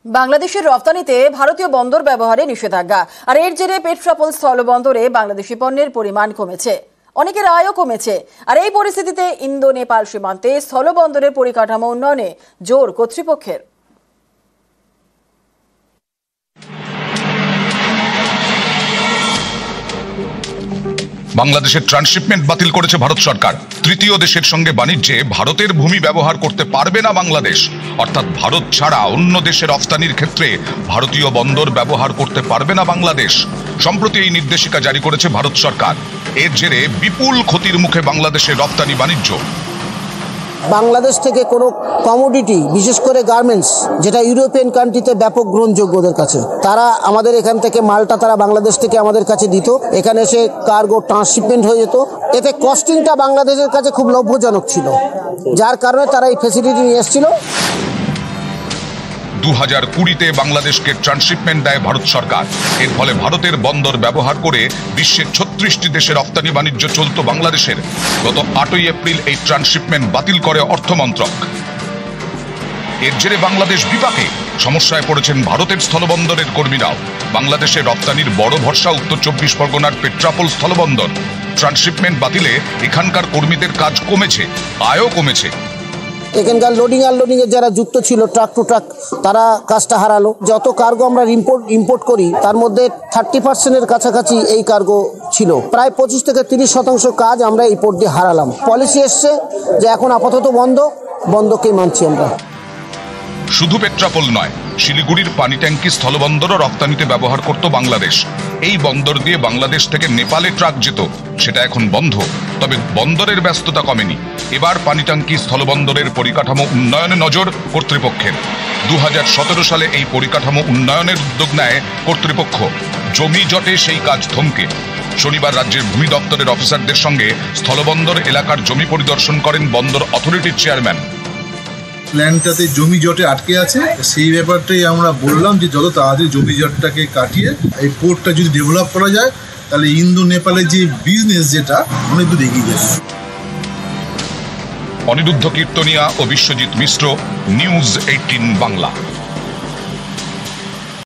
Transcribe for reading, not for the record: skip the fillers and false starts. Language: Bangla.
বাংলাদেশের রপ্তানিতে ভারতীয় বন্দর ব্যবহারে নিষেধাজ্ঞা, আর এর জেরে পেট্রাপোল স্থলবন্দরে বাংলাদেশি পণ্যের পরিমাণ কমেছে, অনেকের আয়ও কমেছে। আর এই পরিস্থিতিতে ইন্দো নেপাল সীমান্তে স্থলবন্দরের পরিকাঠামো উন্নয়নে জোর কর্তৃপক্ষের। বাংলাদেশের ট্রান্সশিপমেন্ট বাতিল করেছে ভারত সরকার। তৃতীয় দেশের সঙ্গে বাণিজ্যে ভারতের ভূমি ব্যবহার করতে পারবে না বাংলাদেশ, অর্থাৎ ভারত ছাড়া অন্য দেশের রফতানির ক্ষেত্রে ভারতীয় বন্দর ব্যবহার করতে পারবে না বাংলাদেশ। সম্প্রতি এই নির্দেশিকা জারি করেছে ভারত সরকার। এর জেরে বিপুল ক্ষতির মুখে বাংলাদেশের রপ্তানি বাণিজ্য। বাংলাদেশ থেকে কোনো কমোডিটি, বিশেষ করে গার্মেন্টস, যেটা ইউরোপিয়ান কান্ট্রিতে ব্যাপক গ্রহণযোগ্য ওদের কাছে, তারা আমাদের এখান থেকে মালটা তারা বাংলাদেশ থেকে আমাদের কাছে দিত, এখানে এসে কার্গো ট্রান্সশিপমেন্ট হয়ে যেত। এতে কস্টিংটা বাংলাদেশের কাছে খুব লভ্যজনক ছিল, যার কারণে তারা এই ফ্যাসিলিটি নিয়ে এসেছিল। 2020-তে বাংলাদেশকে ট্রান্সশিপমেন্ট দেয় ভারত সরকার। এর ফলে ভারতের বন্দর ব্যবহার করে বিশ্বের 36টি দেশে রপ্তানি বাণিজ্য চলত বাংলাদেশের। গত 8ই এপ্রিল এই ট্রান্সশিপমেন্ট বাতিল করে অর্থমন্ত্রক। এর জেরে বাংলাদেশ বিপাকে, সমস্যায় পড়েছেন ভারতের স্থলবন্দরের কর্মীরাও। বাংলাদেশের রপ্তানির বড় ভরসা উত্তর 24 পরগনার পেট্রাপোল স্থলবন্দর। ট্রান্সশিপমেন্ট বাতিলে এখানকার কর্মীদের কাজ কমেছে, আয়ও কমেছে। এখানকার লোডিং আনলোডিং এর যারা যুক্ত ছিল ট্রাক টু ট্রাক, তারা কাজটা হারালো। যত কার্গো আমরা ইম্পোর্ট করি তার মধ্যে 30% কাছাকাছি এই কার্গো ছিল। প্রায় 25 থেকে 30% কাজ আমরা এই পোর্ট দিয়ে হারালাম। পলিসি এসছে যে এখন আপাতত বন্ধকেই মানছি আমরা। শুধু পেট্রাপোল নয়, শিলিগুড়ির পানি ট্যাঙ্কি স্থলবন্দরও রপ্তানিতে ব্যবহার করত বাংলাদেশ। এই বন্দর দিয়ে বাংলাদেশ থেকে নেপালে ট্রাক যেত, সেটা এখন বন্ধ। তবে বন্দরের ব্যস্ততা কমেনি। এবার পানি ট্যাঙ্কি স্থলবন্দরের পরিকাঠামো উন্নয়নে নজর কর্তৃপক্ষের। 2017 সালে এই পরিকাঠামো উন্নয়নের উদ্যোগ নেয় কর্তৃপক্ষ। জমি জটে সেই কাজ থমকে। শনিবার রাজ্যের ভূমি দপ্তরের অফিসারদের সঙ্গে স্থলবন্দর এলাকার জমি পরিদর্শন করেন বন্দর অথরিটির চেয়ারম্যান। প্ল্যানটাতে জমি জটে আটকে আছে, সেই ব্যাপারটাই আমরা বললাম যে যত তাড়াতাড়ি জমি জটটাকে কাটিয়ে এই পোর্টটা যদি ডেভেলপ করা যায়, তাহলে ইন্দো নেপালের যে বিজনেস যেটা অনেক দূর এগিয়ে যাবে। অনিরুদ্ধ কীর্তনিয়া ও বিশ্বজিৎ মিশ্র, নিউজ 18 বাংলা।